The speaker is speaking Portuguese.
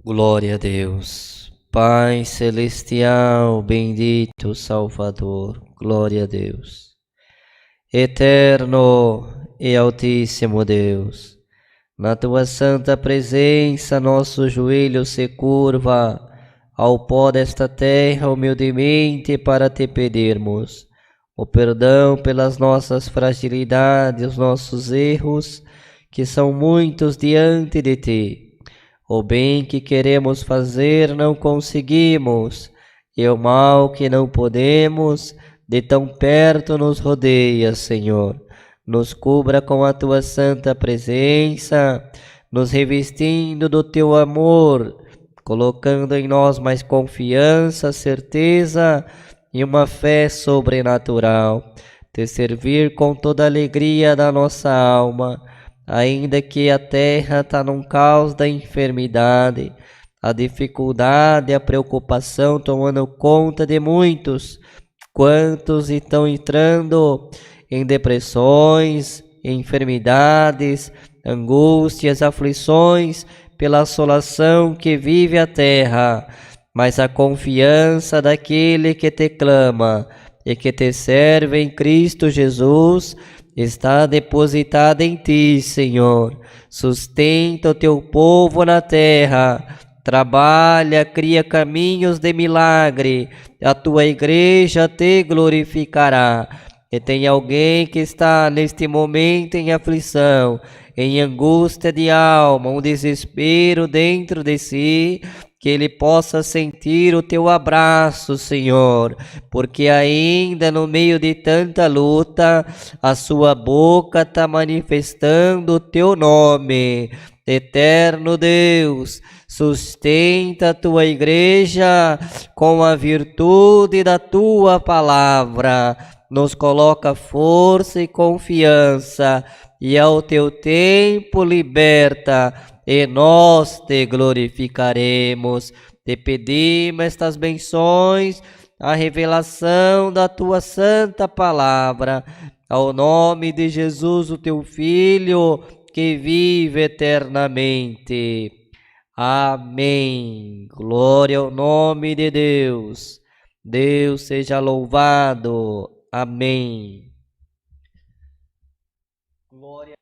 Glória a Deus. Pai celestial, bendito Salvador, glória a Deus. Eterno e altíssimo Deus, na tua santa presença nosso joelho se curva ao pó desta terra humildemente para te pedirmos o perdão pelas nossas fragilidades, os nossos erros, que são muitos diante de ti. O bem que queremos fazer não conseguimos, e o mal que não podemos, de tão perto nos rodeia, Senhor. Nos cubra com a tua santa presença, nos revestindo do teu amor, colocando em nós mais confiança, certeza e uma fé sobrenatural. Te servir com toda a alegria da nossa alma, ainda que a terra está num caos da enfermidade, a dificuldade, a preocupação tomando conta de muitos. Quantos estão entrando em depressões, enfermidades, angústias, aflições, pela assolação que vive a terra, mas a confiança daquele que te clama e que te serve em Cristo Jesus está depositada em ti, Senhor. Sustenta o teu povo na terra, trabalha, cria caminhos de milagre, a tua igreja te glorificará. E tem alguém que está neste momento em aflição, em angústia de alma, um desespero dentro de si, que ele possa sentir o teu abraço, Senhor, porque ainda no meio de tanta luta, a sua boca está manifestando o teu nome. Eterno Deus, sustenta a tua igreja com a virtude da tua palavra, nos coloca força e confiança, e ao teu tempo liberta, e nós te glorificaremos. Te pedimos estas benções, a revelação da tua santa palavra, ao nome de Jesus, o teu Filho, que vive eternamente. Amém. Glória ao nome de Deus. Deus seja louvado. Amém. Glória